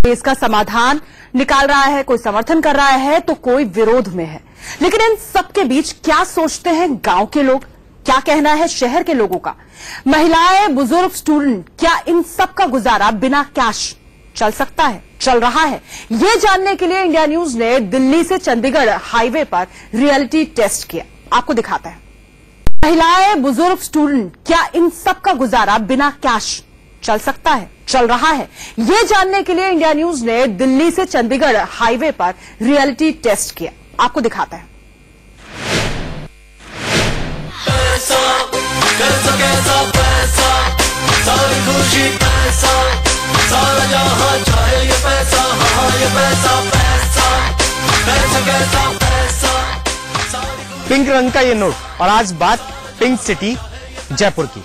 इसका समाधान निकाल रहा है, कोई समर्थन कर रहा है तो कोई विरोध में है। लेकिन इन सबके बीच क्या सोचते हैं गांव के लोग, क्या कहना है शहर के लोगों का? महिलाएं, बुजुर्ग, स्टूडेंट, क्या इन सब का गुजारा बिना कैश चल सकता है, चल रहा है? ये जानने के लिए इंडिया न्यूज ने दिल्ली से चंडीगढ़ हाईवे पर रियलिटी टेस्ट किया। आपको दिखाते हैं। महिलाएं, बुजुर्ग, स्टूडेंट, क्या इन सब का गुजारा बिना कैश चल सकता है, चल रहा है? ये जानने के लिए इंडिया न्यूज ने दिल्ली से चंडीगढ़ हाईवे पर रियलिटी टेस्ट किया। आपको दिखाते हैं। पैसा, कैसा कैसा पैसा, सारी खुशी पैसा, सारा जहां चाहे ये पैसा, हाँ ये पैसा पैसा, कैसा कैसा पैसा, पिंक रंग का ये नोट। और आज बात पिंक सिटी जयपुर की।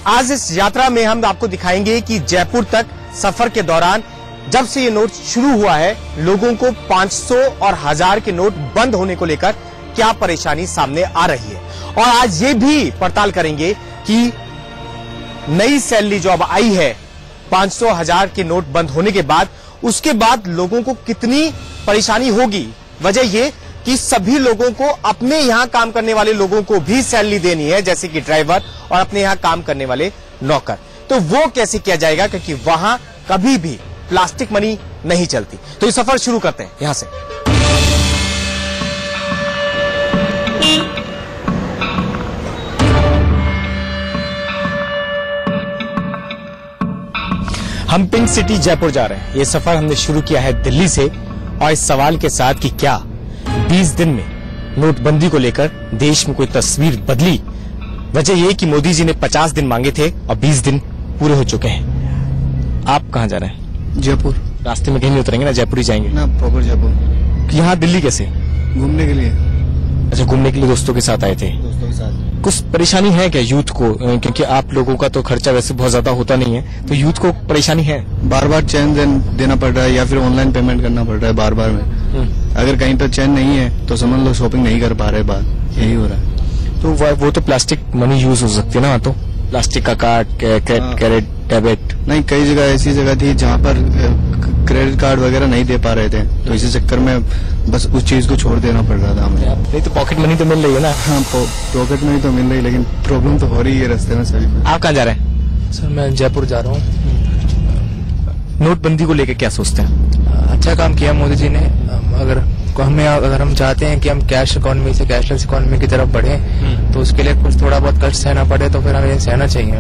आज इस यात्रा में हम आपको दिखाएंगे कि जयपुर तक सफर के दौरान जब से ये नोट शुरू हुआ है, लोगों को 500 और 1000 के नोट बंद होने को लेकर क्या परेशानी सामने आ रही है। और आज ये भी पड़ताल करेंगे कि नई सैलरी जो अब आई है 500, 1000 के नोट बंद होने के बाद, उसके बाद लोगों को कितनी परेशानी होगी। वजह ये कि सभी लोगों को अपने यहां काम करने वाले लोगों को भी सैलरी देनी है, जैसे कि ड्राइवर और अपने यहां काम करने वाले नौकर। तो वो कैसे किया जाएगा, क्योंकि वहां कभी भी प्लास्टिक मनी नहीं चलती। तो ये सफर शुरू करते हैं यहां से। हम पिंक सिटी जयपुर जा रहे हैं। ये सफर हमने शुरू किया है दिल्ली से, और इस सवाल के साथ कि क्या 20 दिन में नोटबंदी को लेकर देश में कोई तस्वीर बदली। वजह यह कि मोदी जी ने 50 दिन मांगे थे और 20 दिन पूरे हो चुके हैं। आप कहां जा रहे हैं? जयपुर। रास्ते में कहीं नहीं उतरेंगे ना, जयपुर ही जाएंगे ना? प्रॉपर जयपुर। यहाँ दिल्ली कैसे? घूमने के लिए। अच्छा, घूमने के लिए दोस्तों के साथ आए थे। दोस्तों के साथ। कुछ परेशानी है क्या यूथ को, क्योंकि आप लोगों का तो खर्चा वैसे बहुत ज्यादा होता नहीं है, तो यूथ को परेशानी है? बार बार चेन देना पड़ रहा है या फिर ऑनलाइन पेमेंट करना पड़ रहा है बार बार में। अगर कहीं पर चेन नहीं है तो समझ लो शॉपिंग नहीं कर पा रहे, बात यही हो रहा है। तो वो तो प्लास्टिक मनी यूज हो सकती है ना? तो प्लास्टिक का कार्ड, क्रेडिट, डेबिट। नहीं, कई जगह ऐसी जगह थी जहाँ पर क्रेडिट कार्ड वगैरह नहीं दे पा रहे थे, तो इसी चक्कर में बस उस चीज को छोड़ देना पड़ रहा था हमें। नहीं तो पॉकेट मनी तो मिल रही है ना? हाँ, पॉकेट मनी तो मिल रही, लेकिन प्रॉब्लम तो हो रही है रास्ते में सभी। आप कहाँ जा रहे हैं? सर मैं जयपुर जा रहा हूँ। नोटबंदी को लेकर क्या सोचते हैं? अच्छा काम किया मोदी जी ने। अगर हम चाहते हैं कि हम कैश इकोनॉमी से कैशलेस इकोनॉमी की तरफ बढ़े, तो उसके लिए कुछ थोड़ा बहुत कष्ट सहना पड़े तो फिर हमें सहना चाहिए।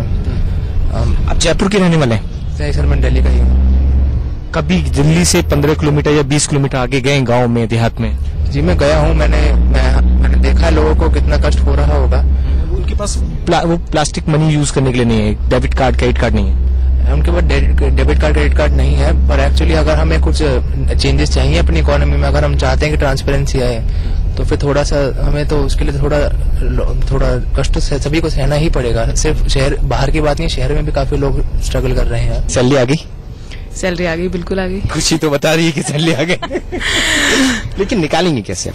आप जयपुर के रहने वाले हैं? नहीं सर, मैं दिल्ली का ही हूँ। कभी दिल्ली से 15 किलोमीटर या 20 किलोमीटर आगे गए गांव में, देहात में? जी मैं गया हूँ। मैंने देखा लोगों को कितना कष्ट हो रहा होगा। उनके पास वो प्लास्टिक मनी यूज करने के लिए नहीं है, डेबिट कार्ड, क्रेडिट कार्ड नहीं है उनके पास। डेबिट कार्ड, क्रेडिट कार्ड नहीं है। पर एक्चुअली अगर हमें कुछ चेंजेस चाहिए अपनी इकोनॉमी में, अगर हम चाहते हैं कि ट्रांसपेरेंसी आए, तो फिर थोड़ा सा हमें तो उसके लिए थोड़ा कष्ट सभी को सहना ही पड़ेगा। सिर्फ शहर बाहर की बात नहीं, शहर में भी काफी लोग स्ट्रगल कर रहे हैं। सैलरी आ गई? सैलरी आ गई, बिल्कुल आ गई। खुशी तो बता रही है कि सैलरी आ गई लेकिन निकालेंगे कैसे?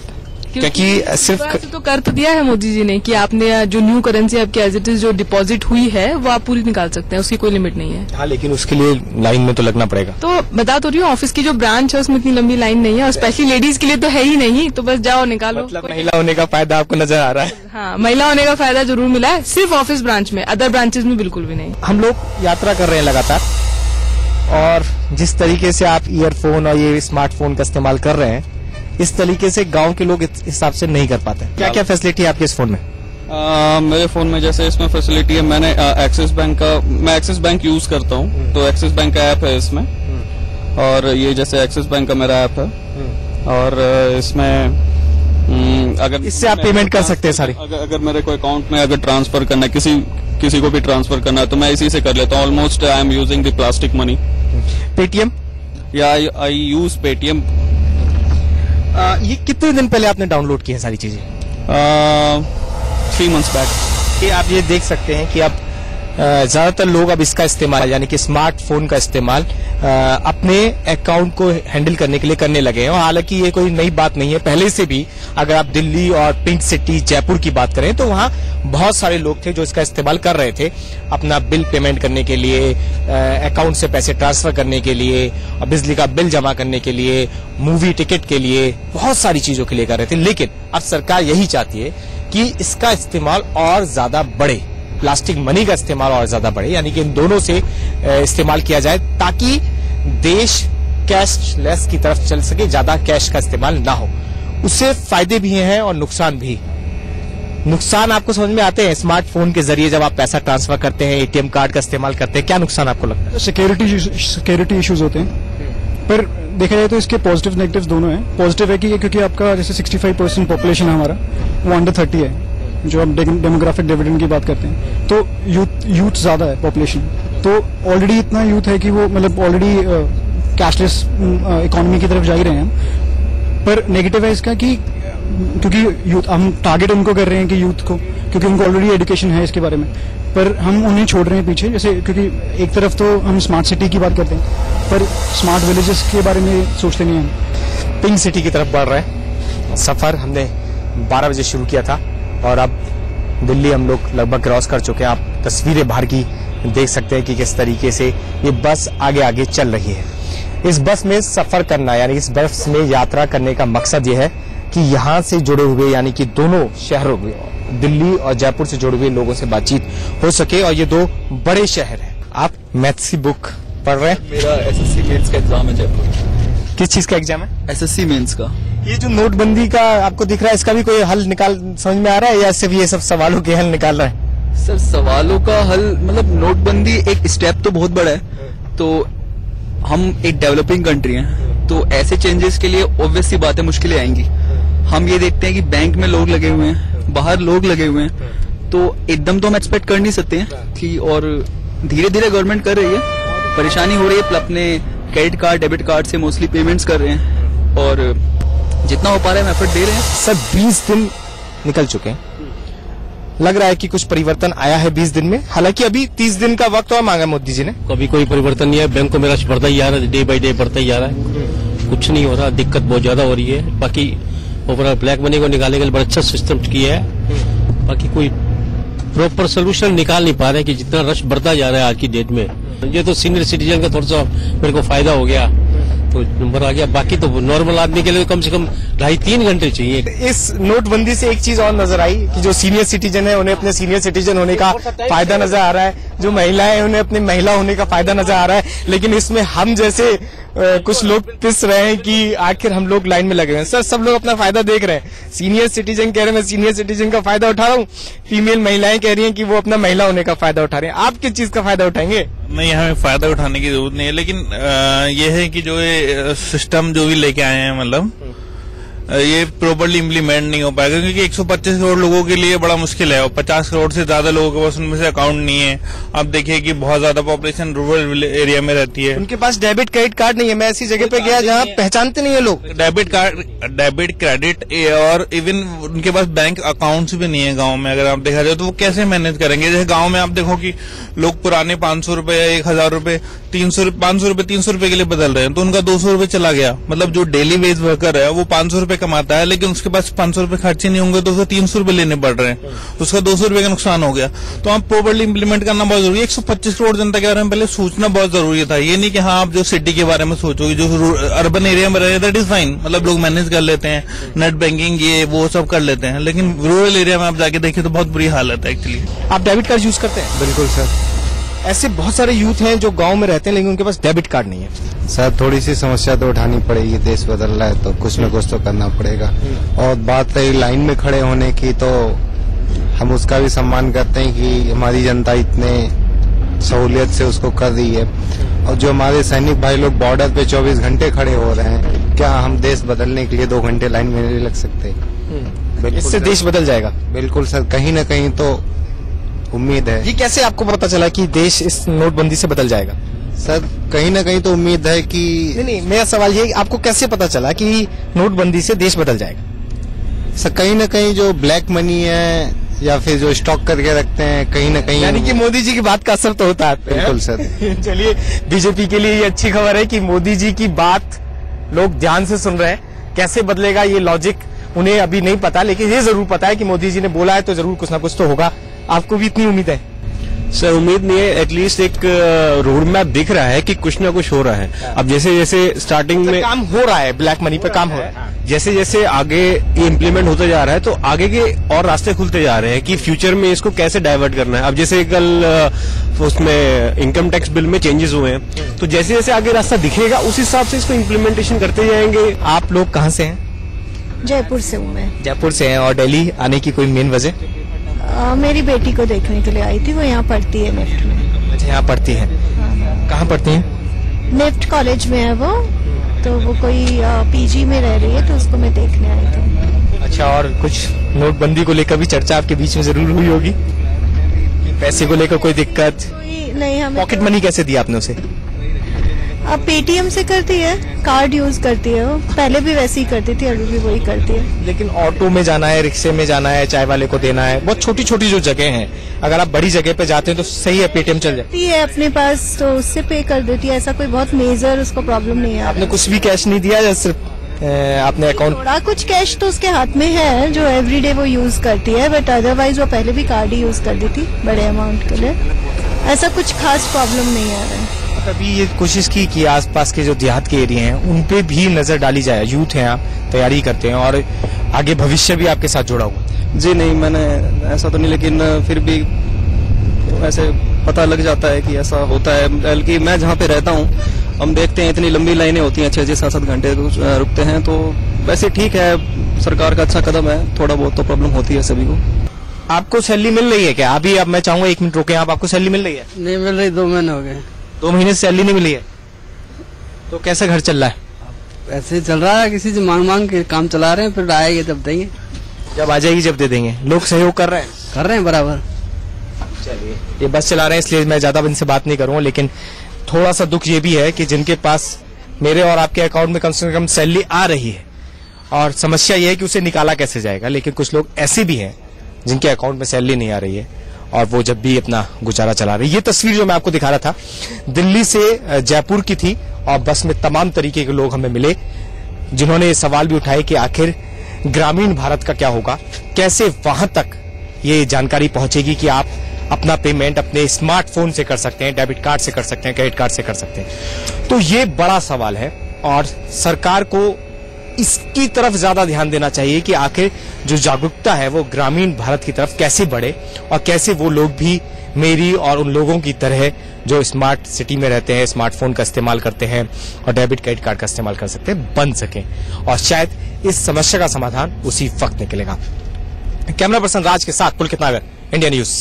क्योंकि सिर्फ तो कर तो दिया है मोदी जी ने कि आपने जो न्यू करेंसी आपकी एज इट इज जो डिपॉजिट हुई है वो आप पूरी निकाल सकते हैं, उसकी कोई लिमिट नहीं है। हाँ, लेकिन उसके लिए लाइन में तो लगना पड़ेगा। तो बता तो रही हूँ, ऑफिस की जो ब्रांच है उसमें इतनी लंबी लाइन नहीं है, और स्पेशली लेडीज के लिए तो है ही नहीं, तो बस जाओ निकालो। मतलब महिला होने का फायदा आपको नजर आ रहा है? हाँ, महिला होने का फायदा जरूर मिला है, सिर्फ ऑफिस ब्रांच में, अदर ब्रांचेज में बिल्कुल भी नहीं। हम लोग यात्रा कर रहे हैं लगातार, और जिस तरीके से आप ईयरफोन और ये स्मार्टफोन का इस्तेमाल कर रहे हैं, इस तरीके से गांव के लोग इस हिसाब से नहीं कर पाते। क्या क्या फैसिलिटी है आपके इस फोन में? मेरे फोन में जैसे इसमें फैसिलिटी है, मैं एक्सिस बैंक यूज करता हूँ, तो एक्सिस बैंक का ऐप है इसमें, और ये जैसे एक्सिस बैंक का मेरा ऐप है, और इसमें अगर इससे आप पेमेंट कर सकते हैं सारी। अगर मेरे को अकाउंट में अगर ट्रांसफर करना है, किसी को भी ट्रांसफर करना है, तो मैं इसी से कर लेता हूँ। Almost I am using the plastic money. Paytm? या आई यूज पेटीएम। ये कितने दिन पहले आपने डाउनलोड की है सारी चीजें? 3 months बैक। कि आप ये देख सकते हैं कि आप ज्यादातर लोग अब इसका इस्तेमाल यानी कि स्मार्टफोन का इस्तेमाल अपने अकाउंट को हैंडल करने के लिए करने लगे हैं। और हालांकि ये कोई नई बात नहीं है, पहले से भी अगर आप दिल्ली और पिंक सिटी जयपुर की बात करें तो वहां बहुत सारे लोग थे जो इसका इस्तेमाल कर रहे थे अपना बिल पेमेंट करने के लिए, अकाउंट से पैसे ट्रांसफर करने के लिए, और बिजली का बिल जमा करने के लिए, मूवी टिकट के लिए, बहुत सारी चीजों के लिए कर रहे थे। लेकिन अब सरकार यही चाहती है कि इसका इस्तेमाल और ज्यादा बढ़े, प्लास्टिक मनी का इस्तेमाल और ज्यादा बढ़े, यानी कि इन दोनों से इस्तेमाल किया जाए ताकि देश कैशलेस की तरफ चल सके, ज्यादा कैश का इस्तेमाल ना हो। उससे फायदे भी हैं और नुकसान भी। नुकसान आपको समझ में आते हैं? स्मार्टफोन के जरिए जब आप पैसा ट्रांसफर करते हैं, एटीएम कार्ड का इस्तेमाल करते हैं, क्या नुकसान आपको लगता है? सिक्योरिटी इश्यूज होते हैं, पर देखा जाए तो इसके पॉजिटिव नेगेटिव दोनों हैं। पॉजिटिव है कि क्योंकि आपका जैसे 65% पॉपुलेशन है हमारा, वो अंडर 30 है, जो हम डेमोग्राफिक डिविडेंड की बात करते हैं, तो यूथ ज्यादा है पॉपुलेशन, तो ऑलरेडी इतना यूथ है कि वो मतलब ऑलरेडी कैशलेस इकोनॉमी की तरफ जा ही रहे हैं। पर नेगेटिव है इसका कि क्योंकि यूथ हम टारगेट उनको कर रहे हैं कि यूथ को, क्योंकि उनको ऑलरेडी एजुकेशन है इसके बारे में, पर हम उन्हें छोड़ रहे हैं पीछे। जैसे क्योंकि एक तरफ तो हम स्मार्ट सिटी की बात करते हैं, पर स्मार्ट विलेजेस के बारे में सोचते नहीं हैं। पिंक सिटी की तरफ बढ़ रहे हैं। सफर हमने 12 बजे शुरू किया था और अब दिल्ली हम लोग लगभग क्रॉस कर चुके हैं। आप तस्वीरें बाहर की देख सकते हैं कि किस तरीके से ये बस आगे आगे चल रही है। इस बस में सफर करना यानी इस बस में यात्रा करने का मकसद ये है कि यहाँ से जुड़े हुए यानी कि दोनों शहरों में, दिल्ली और जयपुर से जुड़े हुए लोगों से बातचीत हो सके। और ये दो बड़े शहर हैं। आप मैथ्स की बुक पढ़ रहे हैं? मेरा एसएससी मेंस का एग्जाम है जयपुर। किस चीज का एग्जाम है? एसएससी मेंस का। ये जो नोटबंदी का आपको दिख रहा है, इसका भी कोई हल निकाल समझ में आ रहा है या सिर्फ ये सब सवालों के हल निकाल रहा है? सर सवालों का हल मतलब नोटबंदी एक स्टेप तो बहुत बड़ा है, तो हम एक डेवलपिंग कंट्री हैं, तो ऐसे चेंजेस के लिए ऑब्वियस सी बातें मुश्किलें आएंगी। हम ये देखते हैं कि बैंक में लोग लगे हुए हैं, बाहर लोग लगे हुए हैं, तो एकदम तो हम एक्सपेक्ट कर नहीं सकते हैं कि, और धीरे धीरे गवर्नमेंट कर रही है, परेशानी हो रही है, अपने क्रेडिट कार्ड डेबिट कार्ड से मोस्टली पेमेंट्स कर रहे हैं और जितना हो पा रहा है हम एफर्ट दे रहे हैं। सर 20 दिन निकल चुके हैं, लग रहा है कि कुछ परिवर्तन आया है 20 दिन में, हालांकि अभी 30 दिन का वक्त और मांगा मोदी जी ने। कभी कोई परिवर्तन नहीं है, बैंक को मेरा बढ़ता ही आ रहा है, डे बाई डे बढ़ता ही आ रहा है, कुछ नहीं हो रहा, दिक्कत बहुत ज्यादा हो रही है। बाकी ओवरऑल ब्लैक मनी को निकालने के लिए बड़ा अच्छा सिस्टम किया है, बाकी कोई प्रॉपर सोल्यूशन निकाल नहीं पा रहे कि जितना रश बढ़ता जा रहा है आज की डेट में। ये तो सीनियर सिटीजन का थोड़ा सा मेरे को फायदा हो गया, तो नंबर आ गया, बाकी तो नॉर्मल आदमी के लिए कम से कम 2.5-3 घंटे चाहिए। इस नोटबंदी से एक चीज और नजर आई कि जो सीनियर सिटीजन है उन्हें अपने सीनियर सिटीजन होने का फायदा नजर आ रहा है, जो महिलाएं हैं उन्हें अपने महिला होने का फायदा नजर आ रहा है, लेकिन इसमें हम जैसे कुछ लोग पिस रहे हैं कि आखिर हम लोग लाइन में लगे हुए हैं। सर सब लोग अपना फायदा देख रहे हैं, सीनियर सिटीजन कह रहे हैं मैं सीनियर सिटीजन का फायदा उठा रहा हूँ, फीमेल महिलाएं कह रही हैं कि वो अपना महिला होने का फायदा उठा रहे हैं। आप किस चीज का फायदा उठाएंगे? नहीं, हमें फायदा उठाने की जरूरत नहीं है, लेकिन ये है कि जो ये सिस्टम जो भी लेके आए हैं मतलब ये प्रॉपर्ली इम्प्लीमेंट नहीं हो पाएगा, क्योंकि 125 करोड़ लोगों के लिए बड़ा मुश्किल है और 50 करोड़ से ज्यादा लोगों के पास उनमें से अकाउंट नहीं है। आप देखिए कि बहुत ज्यादा पॉपुलेशन रूरल एरिया में रहती है, उनके पास डेबिट क्रेडिट कार्ड नहीं है। मैं ऐसी जगह पे गया जहाँ पहचानते नहीं है लोग डेबिट क्रेडिट और इवन उनके पास बैंक अकाउंट्स भी नहीं है गाँव में। अगर आप देखा जाए तो वो कैसे मैनेज करेंगे? जैसे गाँव में आप देखो कि लोग पुराने 500 रुपए या 1000 रुपए 500 रुपए 300 रुपए के लिए बदल रहे हैं, तो उनका 200 रुपए चला गया। मतलब जो डेली वेज वर्कर है वो 500 रुपए कमाता है, लेकिन उसके पास 500 रुपए खर्चे नहीं होंगे तो उसको 300 रुपए लेने पड़ रहे हैं, उसका 200 रुपए का नुकसान हो गया। तो आप प्रॉपर्ली इंप्लीमेंट करना बहुत जरूरी है। 125 करोड़ जनता के बारे में पहले सोचना बहुत जरूरी था। ये नहीं कि हाँ आप जो सिटी के बारे में सोचोगे, जो अर्बन एरिया में रहे दैट इज फाइन, मतलब लोग मैनेज कर लेते हैं, नेट बैंकिंग ये वो सब कर लेते हैं, लेकिन रूरल एरिया में आप जाके देखिए तो बहुत बुरी हालत है एक्चुअली। आप डेबिट कार्ड यूज करते हैं? बिल्कुल सर। ऐसे बहुत सारे यूथ हैं जो गांव में रहते हैं लेकिन उनके पास डेबिट कार्ड नहीं है। सर थोड़ी सी समस्या तो उठानी पड़ेगी, देश बदल रहा है तो कुछ न कुछ तो करना पड़ेगा। और बात रही लाइन में खड़े होने की, तो हम उसका भी सम्मान करते हैं कि हमारी जनता इतने सहूलियत से उसको कर रही है। और जो हमारे सैनिक भाई लोग बॉर्डर पे 24 घंटे खड़े हो रहे हैं, क्या हम देश बदलने के लिए 2 घंटे लाइन में नहीं लग सकते? इससे देश बदल जाएगा? बिल्कुल सर, कहीं न कहीं तो उम्मीद है। ये कैसे आपको पता चला कि देश इस नोटबंदी से बदल जाएगा? सर कहीं ना कहीं तो उम्मीद है कि नहीं, मेरा सवाल ये आपको कैसे पता चला कि नोटबंदी से देश बदल जाएगा? सर कहीं ना कहीं जो ब्लैक मनी है या फिर जो स्टॉक करके रखते हैं कहीं ना कहीं। यानी कि मोदी जी की बात का असर तो होता है। बिल्कुल सर। चलिए, बीजेपी के लिए ये अच्छी खबर है कि मोदी जी की बात लोग ध्यान से सुन रहे हैं। कैसे बदलेगा ये लॉजिक उन्हें अभी नहीं पता, लेकिन ये जरूर पता है कि मोदी जी ने बोला है तो जरूर कुछ ना कुछ तो होगा। आपको भी इतनी उम्मीद है? सर उम्मीद नहीं है, एटलीस्ट एक रोड मैप दिख रहा है कि कुछ ना कुछ हो रहा है। अब जैसे जैसे स्टार्टिंग में काम हो रहा है, ब्लैक मनी पे काम हो रहा है, जैसे जैसे आगे ये इम्प्लीमेंट होता जा रहा है तो आगे के और रास्ते खुलते जा रहे हैं कि फ्यूचर में इसको कैसे डाइवर्ट करना है। अब जैसे कल उसमें इनकम टैक्स बिल में चेंजेस हुए हैं, तो जैसे जैसे आगे रास्ता दिखेगा उस हिसाब से इसको इम्प्लीमेंटेशन करते जाएंगे। आप लोग कहाँ से हैं? जयपुर से हूँ मैं। जयपुर से हैं। और दिल्ली आने की कोई मेन वजह? मेरी बेटी को देखने के लिए आई थी, वो यहाँ पढ़ती है निफ्ट में। अच्छा, यहाँ पढ़ती है? कहाँ पढ़ती हैं? निफ्ट कॉलेज में है वो, तो वो कोई पीजी में रह रही है, तो उसको मैं देखने आई थी। अच्छा, और कुछ नोटबंदी को लेकर भी चर्चा आपके बीच में जरूर हुई होगी? पैसे को लेकर कोई दिक्कत? नहीं, हमें पॉकेट मनी कैसे दिया आपने उसे? अब पेटीएम से करती है, कार्ड यूज करती है वो। पहले भी वैसे ही करती थी, अभी भी वही करती है। लेकिन ऑटो में जाना है, रिक्शे में जाना है, चाय वाले को देना है, बहुत छोटी छोटी जो जगह हैं, अगर आप बड़ी जगह पे जाते हैं तो सही है पेटीएम चल जाती है अपने पास, तो उससे पे कर देती है। ऐसा कोई बहुत मेजर उसको प्रॉब्लम नहीं है। आपने कुछ भी कैश नहीं दिया या सिर्फ आपने अकाउंट? थोड़ा कुछ कैश तो उसके हाथ में है जो एवरीडे वो यूज करती है, बट अदरवाइज वो पहले भी कार्ड ही यूज करती थी बड़े अमाउंट के लिए। ऐसा कुछ खास प्रॉब्लम नहीं आ रहा है। कभी ये कोशिश की कि आसपास के जो देहात के एरिया हैं उन पे भी नजर डाली जाए? यूथ हैं, आप तैयारी करते हैं और आगे भविष्य भी आपके साथ जुड़ा हुआ। जी नहीं, मैंने ऐसा तो नहीं, लेकिन फिर भी ऐसे पता लग जाता है कि ऐसा होता है। बल्कि मैं जहाँ पे रहता हूँ हम देखते हैं इतनी लंबी लाइनें होती हैं, 6-7 घंटे रुकते हैं। तो वैसे ठीक है, सरकार का अच्छा कदम है। थोड़ा बहुत तो प्रॉब्लम होती है सभी को। आपको सैलरी मिल रही है क्या? अभी अब मैं चाहूंगा 1 मिनट रोके, आपको सैलरी मिल रही है? नहीं मिल रही, 2 महीने हो गए। 2 महीने से सैलरी नहीं मिली है, तो कैसे घर चल रहा है? ऐसे ही चल रहा है, किसी से मांग मांग के काम चला रहे हैं, फिर आएगी जब देंगे। जब आ जाएगी जब दे देंगे। लोग सहयोग कर रहे हैं? कर रहे हैं बराबर। चलिए, ये बस चला रहे हैं इसलिए मैं ज्यादा इनसे बात नहीं करूंगा, लेकिन थोड़ा सा दुख ये भी है कि जिनके पास मेरे और आपके अकाउंट में कम से कम सैलरी आ रही है और समस्या ये है कि उसे निकाला कैसे जाएगा। लेकिन कुछ लोग ऐसे भी हैं जिनके अकाउंट में सैलरी नहीं आ रही है और वो जब भी अपना गुजारा चला रहे। ये तस्वीर जो मैं आपको दिखा रहा था दिल्ली से जयपुर की थी और बस में तमाम तरीके के लोग हमें मिले जिन्होंने ये सवाल भी उठाए कि आखिर ग्रामीण भारत का क्या होगा, कैसे वहां तक ये जानकारी पहुंचेगी कि आप अपना पेमेंट अपने स्मार्टफोन से कर सकते हैं, डेबिट कार्ड से कर सकते हैं, क्रेडिट कार्ड से कर सकते हैं। तो ये बड़ा सवाल है और सरकार को इसकी तरफ ज्यादा ध्यान देना चाहिए कि आखिर जो जागरूकता है वो ग्रामीण भारत की तरफ कैसे बढ़े और कैसे वो लोग भी मेरी और उन लोगों की तरह जो स्मार्ट सिटी में रहते हैं, स्मार्टफोन का इस्तेमाल करते हैं और डेबिट क्रेडिट कार्ड का इस्तेमाल कर सकते हैं, बन सकें। और शायद इस समस्या का समाधान उसी वक्त निकलेगा। कैमरा पर्सन राज के साथ पुलकित नागर, इंडिया न्यूज।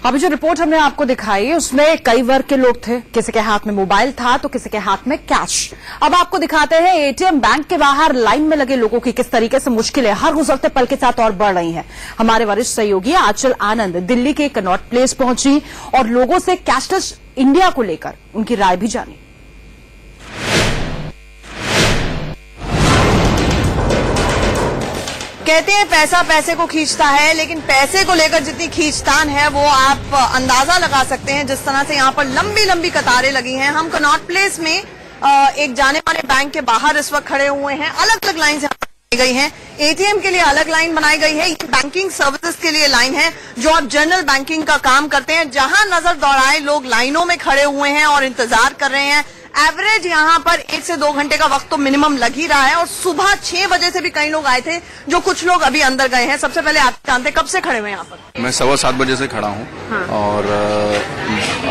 अभी जो रिपोर्ट हमने आपको दिखाई उसमें कई वर्ग के लोग थे, किसी के हाथ में मोबाइल था तो किसी के हाथ में कैश। अब आपको दिखाते हैं एटीएम बैंक के बाहर लाइन में लगे लोगों की किस तरीके से मुश्किलें हर गुजरते पल के साथ और बढ़ रही हैं। हमारे वरिष्ठ सहयोगी आंचल आनंद दिल्ली के कनॉट प्लेस पहुंची और लोगों से कैशलेस इंडिया को लेकर उनकी राय भी जानी। कहते हैं पैसा पैसे को खींचता है, लेकिन पैसे को लेकर जितनी खींचतान है वो आप अंदाजा लगा सकते हैं जिस तरह से यहाँ पर लंबी लंबी कतारें लगी हैं। हम कनॉट प्लेस में एक जाने माने बैंक के बाहर इस वक्त खड़े हुए हैं। अलग अलग लाइन बनाई गई हैं। एटीएम के लिए अलग लाइन बनाई गई है, ये बैंकिंग सर्विसेज के लिए लाइन है जो आप जनरल बैंकिंग का काम करते हैं। जहां नजर दौड़ाए लोग लाइनों में खड़े हुए हैं और इंतजार कर रहे हैं। एवरेज यहाँ पर 1 से 2 घंटे का वक्त तो मिनिमम लग ही रहा है और सुबह 6 बजे से भी कई लोग आए थे, जो कुछ लोग अभी अंदर गए हैं। सबसे पहले आप जानते कब से खड़े हुए यहाँ पर? मैं 7:15 बजे से खड़ा हूँ। हाँ। और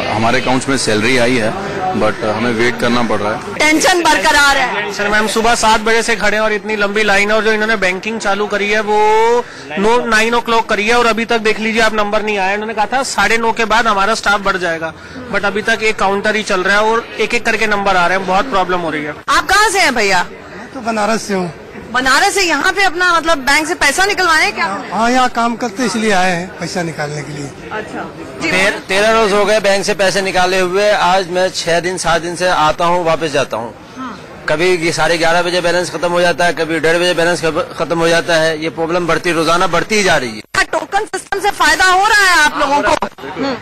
हमारे अकाउंट्स में सैलरी आई है बट हमें वेट करना पड़ रहा है। टेंशन बरकरार है सर। मैम सुबह 7 बजे से खड़े हैं और इतनी लंबी लाइन है और जो इन्होंने बैंकिंग चालू करी है वो 9 o'clock करी है और अभी तक देख लीजिए आप नंबर नहीं आया। इन्होंने कहा था 9:30 के बाद हमारा स्टाफ बढ़ जाएगा, बट अभी तक एक काउंटर ही चल रहा है और एक एक करके नंबर आ रहे हैं। बहुत प्रॉब्लम हो रही है। आप कहाँ से हैं भैया? मैं तो बनारस से हूँ। बनारस से यहाँ पे अपना मतलब बैंक से पैसा निकलवाने क्या? हाँ, यहाँ काम करते इसलिए आए हैं पैसा निकालने के लिए। अच्छा। 13 रोज हो गए बैंक से पैसे निकाले हुए। आज मैं 6 दिन 7 दिन से आता हूँ वापस जाता हूँ। कभी 11:30 बजे बैलेंस खत्म हो जाता है, कभी 1:30 बजे बैलेंस खत्म हो जाता है। ये प्रॉब्लम रोजाना बढ़ती ही जा रही है। टोकन सिस्टम से फायदा हो रहा है आप लोगों को?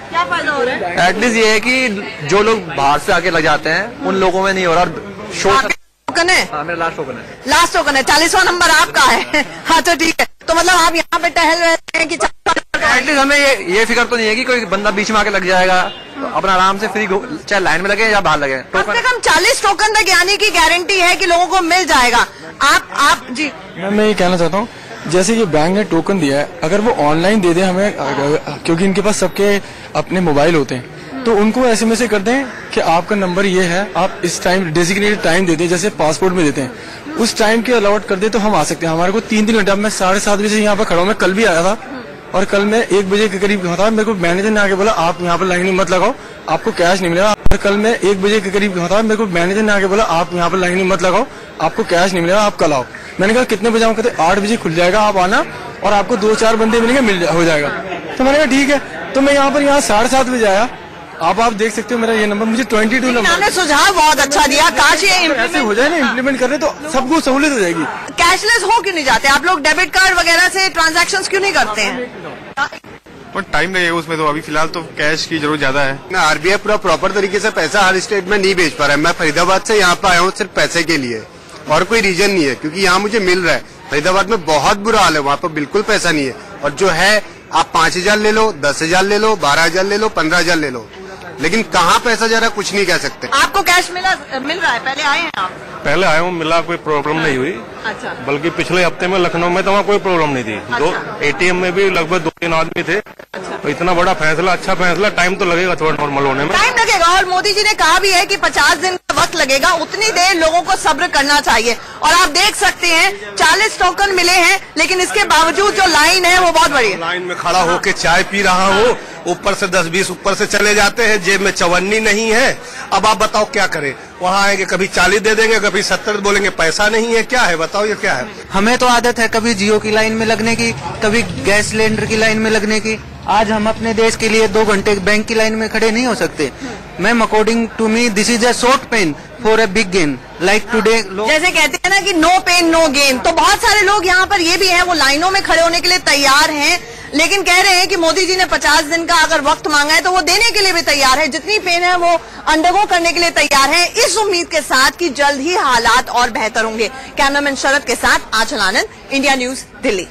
क्या फायदा हो रहा है? एटलीस्ट ये है कि जो लोग बाहर से आके लग जाते हैं उन लोगों में नहीं हो रहा। टोकन है? हाँ, मेरा लास्ट टोकन है। लास्ट टोकन है, 40वां नंबर आपका है। हाँ तो ठीक है, तो मतलब आप यहाँ पे टहल रहे हैं कि एटलीस्ट हमें ये फिक्र तो नहीं है कि कोई बंदा बीच में आके लग जाएगा। तो अपना आराम से फ्री, चाहे लाइन में लगे या बाहर लगे। कम से कम 40 टोकन तक यानी कि गारंटी है कि लोगों को मिल जाएगा। आप जी मैं ये कहना चाहता हूँ, जैसे ये बैंक ने टोकन दिया है, अगर वो ऑनलाइन दे दे हमें, क्योंकि इनके पास सबके अपने मोबाइल होते हैं, तो उनको एसएमएस से कर दें कि आपका नंबर ये है, आप इस टाइम डेजिग्नेटेड टाइम दे दें, जैसे पासपोर्ट में देते हैं, उस टाइम के अलॉट कर दे तो हम आ सकते हैं। हमारे को 3 घंटा, मैं 7:30 बजे यहाँ पर खड़ा हूँ। मैं कल भी आया था और कल मैं 1 बजे के करीब था। मेरे को मैनेजर ने आके बोला आप यहाँ पर लाइन में मत लगाओ, आपको कैश नहीं मिलेगा। और कल मैं 1 बजे के करीब था। मेरे को मैनेजर ने आके बोला आप यहाँ पर लाइन में मत लगाओ, आपको कैश नहीं मिलेगा, आप कल आओ। मैंने कहा कितने बजे आऊँ? कहते 8 बजे खुल जाएगा, आप आना और आपको 2-4 बंदे मिलेंगे, हो जाएगा। तो मैंने कहा ठीक है। तो मैं यहाँ पर 7:30 बजे आया। आप देख सकते हो मेरा ये नंबर, मुझे 22 नंबर। आपने सुझाव बहुत अच्छा दिया, काश ये ऐसे हो जाए ना, इम्प्लीमेंट कर रहे तो सबको सहूलियत हो जाएगी। कैशलेस हो क्यों नहीं जाते आप लोग? डेबिट कार्ड वगैरह से ट्रांजैक्शंस क्यों नहीं करते हैं? और टाइम लगेगा उसमें, तो अभी फिलहाल तो कैश की जरूरत ज्यादा है ना। आरबीआई पूरा प्रॉपर तरीके से पैसा हर स्टेट में नहीं भेज पा रहा है। मैं फरीदाबाद से यहाँ पे आया हूँ सिर्फ पैसे के लिए, और कोई रीजन नहीं है, क्योंकि यहाँ मुझे मिल रहा है। फरीदाबाद में बहुत बुरा हाल है, वहाँ पर बिल्कुल पैसा नहीं है। और जो है आप 5,000 ले लो, 10,000 ले लो, 12,000 ले लो, 15,000 ले लो, लेकिन कहाँ पैसा जा रहा है कुछ नहीं कह सकते। आपको कैश मिल रहा है? पहले आए हैं आप? पहले आया हूँ, मिला, कोई प्रॉब्लम नहीं हुई। अच्छा। बल्कि पिछले हफ्ते में लखनऊ में तो वहाँ कोई प्रॉब्लम नहीं थी। अच्छा। 2 ATM में भी लगभग 2-3 आदमी थे। अच्छा। तो इतना बड़ा फैसला, अच्छा फैसला, टाइम तो लगेगा थोड़ा नॉर्मल होने में। टाइम लगेगा, और मोदी जी ने कहा भी है कि 50 दिन का वक्त लगेगा। उतनी देर लोगों को सब्र करना चाहिए। और आप देख सकते हैं 40 टोकन मिले हैं, लेकिन इसके बावजूद जो लाइन है वो बहुत बड़ी है। लाइन में खड़ा होके चाय पी रहा हूँ, ऊपर से 10-20 ऊपर से चले जाते हैं, जेब में चवन्नी नहीं है। अब आप बताओ क्या करें? वहाँ आएंगे कभी 40 दे देंगे, कभी 70 बोलेंगे, पैसा नहीं है। क्या है बताओ, ये क्या है? हमें तो आदत है कभी जियो की लाइन में लगने की, कभी गैस सिलेंडर की लाइन में लगने की। आज हम अपने देश के लिए 2 घंटे बैंक की लाइन में खड़े नहीं हो सकते। Ma'am, according to me this is a short pain for a big gain. Like today जैसे कहते हैं ना कि नो पेन नो गेन, तो बहुत सारे लोग यहाँ पर ये भी हैं, वो लाइनों में खड़े होने के लिए तैयार हैं, लेकिन कह रहे हैं कि मोदी जी ने 50 दिन का अगर वक्त मांगा है तो वो देने के लिए भी तैयार है। जितनी पेन है वो अंडरगो करने के लिए तैयार है, इस उम्मीद के साथ कि जल्द ही हालात और बेहतर होंगे। कैमरामैन शरद के साथ आंचल आनंद, इंडिया न्यूज, दिल्ली।